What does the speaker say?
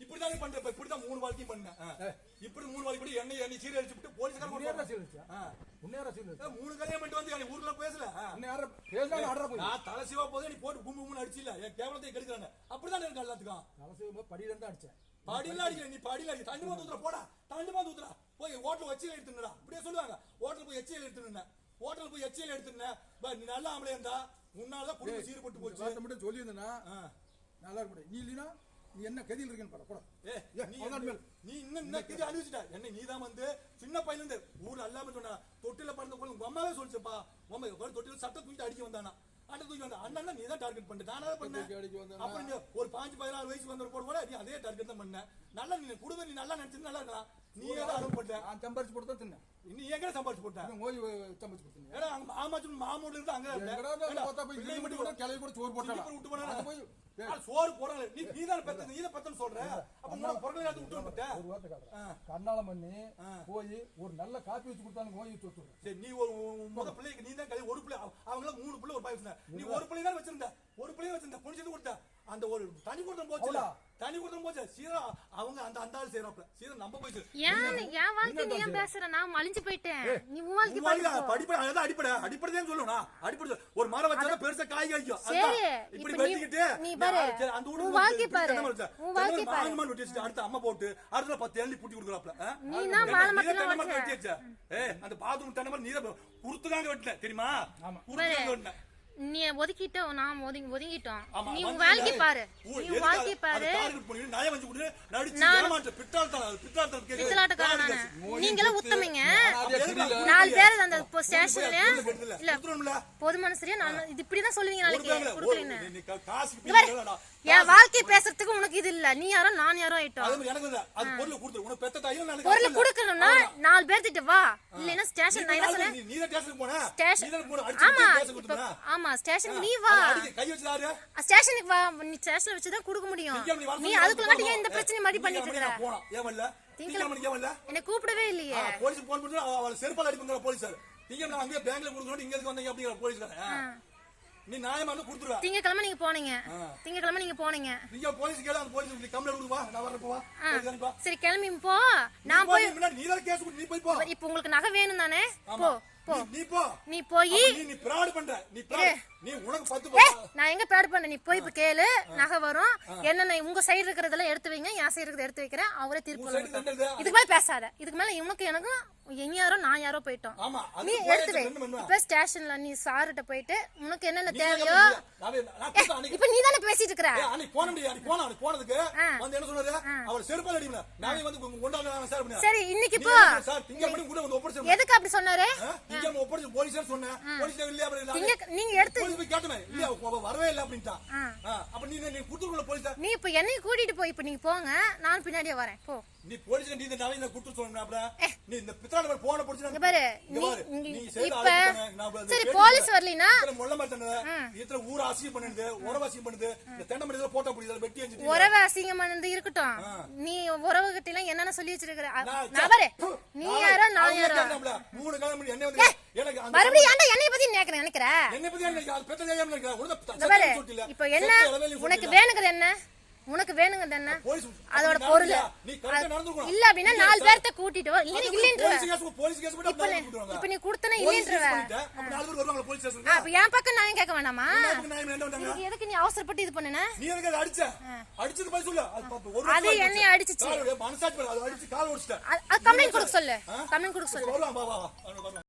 இப்படிதான் பண்ற இப்படிதான் 3 வாழ்க்கையும் பண்ண இப்படி 3 வாழ்க்கை எண்ணெய் சீரை அடிச்சு விட்டு போலீஸ்காரன் மூணு கல்யாணம் பண்ணிட்டு வந்து ஊர்ல பேசல நான் தலை சிவா போதே நீ போட்டு கும்பு அடிச்சில என் கேவலத்தை கெடுக்கிறாங்க அப்படிதான் இருக்கு எல்லாத்துக்கும் படியில இருந்து அடிச்சேன் படியில அடிக்கல நீ படியில அடிக்க தண்ணி மாந்து ஊத்துற போடா தண்ணி மாந்து ஊத்துறா போய் ஹோட்டல் வச்சில எடுத்துடா அப்படியே சொல்லுவாங்க ஹோட்டல் போய் எச்சில எடுத்துனேன் ஹோட்டல் போய் எச்சில எடுத்துனேன் நீ நல்லா ஆம்பளை இருந்தா உன்னாலதான் குடும்ப சீர்பட்டு போச்சு மட்டும் சொல்லி இருந்தா நல்லா இருக்க நீ இல்லைன்னா நீ என்ன கதியில் இருக்கேன்னு போட நீ இன்னும் கதி அழிச்சிட்ட என்ன நீதான் வந்து சின்ன பையல இருந்து ஊர்ல எல்லாமே சொன்னா தொட்டில பறந்த போல உங்க அம்மாவே சொல்லிச்சுப்பா உங்க தொட்டில சட்டை தூக்கிட்டு அடிக்க வந்தானா அண்ணா தூக்கி வந்தா அண்ணா நீ தான் டார்கெட் பண்ண நானே பண்ணேன் அப்ப ஒரு 5-16 வயசு வந்தவர் போட கூட நீ அதே டார்கெட் தான் பண்ண நல்லா நீ குடும்ப நீ நல்லா நினைச்சு நல்லா இருக்கலாம் நீ ஏதோ அனுப்ப போட்ட நான் சம்பாரிச்சு போட்டு தான் தின்னேன் நீ எங்க சம்பாரிச்சு போட்ட ஓய் சம்பாரிச்சு போட்டேன் ஏடா அங்க மாமாச்சு மாமூட்ல இருந்து அங்க பார்த்தா போய் இல்லை மட்டும் கூட கிளவி கூட சோறு போட்டாங்க விட்டு போனா போய் சோறு போறாங்க நீ தான் பெத்த நீ தான் பெத்தன்னு சொல்ற அப்ப உனக்கு பொறுமையா விட்டு விட்ட ஒரு வார்த்தை காட்டுறேன் கண்ணாலம் பண்ணி போய் ஒரு நல்ல காப்பி வச்சு கொடுத்தாங்க ஓய் வச்சு விட்டுறேன் சரி நீ ஒரு முத பிள்ளைக்கு நீ தான் ஒரு பிள்ளை அவங்கள 3 பிள்ளை ஒரு பாய் நீ ஒரு பிள்ளை தான் வச்சிருந்த ஒரு பிள்ளை வச்சிருந்த புடிச்சிட்டு கொடுத்த அந்த ஒரு தனி கொடுத்தம் போச்சு தனி கொடுத்தம் போச்சு சீரா அவங்க அந்த ஆள் செய்யறாப்ல சீரா நம்ம போயிச்சு ஏன் வாழ்க்கை நீ ஏன் பேசுற நான் மலிஞ்சு போயிட்டேன் நீ உன் வாழ்க்கை படிப்பை அதான் அடிப்படைதான் சொல்லணும் அடிப்படை ஒரு மரம் வச்சா பெருசா காய் காய்க்கும் இப்படி வெட்டிக்கிட்டு நீ பாரு அந்த உன் வாழ்க்கை பாரு உன் வாழ்க்கை பாரு மான் வெட்டிச்சு அடுத்து அம்மா போட்டு அடுத்து 10 எள்ளி புட்டி கொடுக்கறாப்ல நீ தான் மாலமத்துல வெட்டிச்ச அந்த பாத்ரூம் தண்ணி மாதிரி நீ குடுத்துக்காங்க வெட்டல தெரியுமா குடுத்துக்காங்க வெட்டல நீ ஒதுக்கிட்ட நான் ஒதுங்கிட்டோம் நீ உன் வாழ்க்கை பாரு நீ உன் வாழ்க்கை பாரு பித்தலாட்டக்காரன் நீங்களே உத்தமைங்க 4 பேர் அந்த ஸ்டேஷன்ல இல்ல பொது மனுஷரே நான் இது இப்படிதான் சொல்லுவீங்க நாளைக்கு குடுக்குறேன்னு என் வாழ்க்கை பேசுறதுக்கு உனக்கு இது இல்ல நீ யாரோ நான் யாரோ ஆயிட்டோம் பொருள் குடுக்கணும்னா 4 பேர் கிட்ட வா இல்லன்னா ஸ்டேஷன் நான் என்ன சொன்னேன் ஸ்டேஷன் ஆமா ஸ்டேஷனுக்கு நீ வா ஸ்டேஷனுக்கு வா நீ ஸ்டேஷன்ல வச்சு தான் கொடுக்க முடியும் நீ அதுக்குள்ள மட்டும் ஏன் இந்த பிரச்சனை மாதிரி பண்ணிட்டு இருக்கற என்ன கூப்பிடவே இல்லையே போலீஸ் போன் பண்ணி அவள செருப்பால அடிப்பங்க போலீஸ் நீங்க நான் அங்க பேங்க்ல கொடுக்கணும் இங்க எதுக்கு வந்தீங்க அப்படிங்கற போலீஸ்காரன் நீ நியாயமா கொடுத்துருவா திங்கக்கிழமை நீங்க போனீங்க நீங்க போலீஸ் கேள அந்த போலீஸ் கம்ப்ளைன்ட் கொடுவா நான் வரேன் போ சரி கிளம்பி போ நான் போய் நீ தான் கேஸ் கொடுத்து நீ போய் போ இப்போ உங்களுக்கு நகை வேணும் தானே போ நீ போய் நீ பிராட் பண்ற நீ உனக்கு 10 நான் எங்க பிராட் பண்ண நீ போய் இப்ப கேளு நகை வரும் என்ன உங்க சைடு இருக்கிறதெல்லாம் எடுத்து வைங்க என் சைடு இருக்கிறத எடுத்து வைக்கிறேன் அவரே தீர்ப்பு இதுக்கு மேல பேசாத இதுக்கு மேல உனக்கு எனக்கும் யாரோ நான் யாரோ போயிட்டோம் நீ எடுத்து வை இப்ப ஸ்டேஷன்ல நீ சார்கிட்ட போயிட்டு உனக்கு என்னென்ன தேவையோ இப்ப நீ தானே பேசிட்டு இருக்கிற சரி இன்னைக்கு போ எதுக்கு அப்படி சொன்னாரு நீங்க எடுத்து நீ இப்ப என்னையும் கூட்டிட்டு போய் இப்ப நீங்க போங்க நான் பின்னாடியே வரேன் போ நீ போலீஸ் நீ இந்த நாளைக்கு குட்டு சொல்லணும் நீ இந்த பித்தாள போன புடிச்சு பாரு சரி போலீஸ் வரலனா மொள்ள மாட்டேனே இத்தனை ஊர் அசிங்கம் பண்ணுது உறவாசியம் பண்ணுது இந்த தென்னமடில போட்டோ புடிச்சு வெட்டி அஞ்சி உறவு அசிங்கம் பண்ணது இருக்கட்டும் நீ உறவு கிட்ட எல்லாம் என்னென்ன சொல்லி வச்சிருக்கிற நான் பாரு நீ யாரோ நான் யாரோ 3 காலம் பண்ணி என்ன வந்து எனக்கு மறுபடியும் ஏன்டா என்னைய பத்தி நினைக்கிற என்னைய பத்தி அது பெத்த ஜெயம் நினைக்கிற உனக்கு இப்போ என்ன உனக்கு வேணுங்கிறது என்ன உனக்கு வேணுங்கிறது என்ன அதோட பொருள் இல்ல அப்படின்னா 4 பேர்த்த கூட்டிட்டு வா இப்ப நீ குடுத்தன இல்லன்றவ அப்ப என் பக்கம் நான் கேட்க வேண்டாமா எதுக்கு நீ அவசரப்பட்டு இது பண்ணன நீ எனக்கு அடிச்சது போய் சொல்லு அது என்னை அடிச்சிச்சு மனசாட்சி அது அடிச்சு கால் ஓடிச்சிட்ட கம்ப்ளைன்ட் கொடுக்க சொல்லு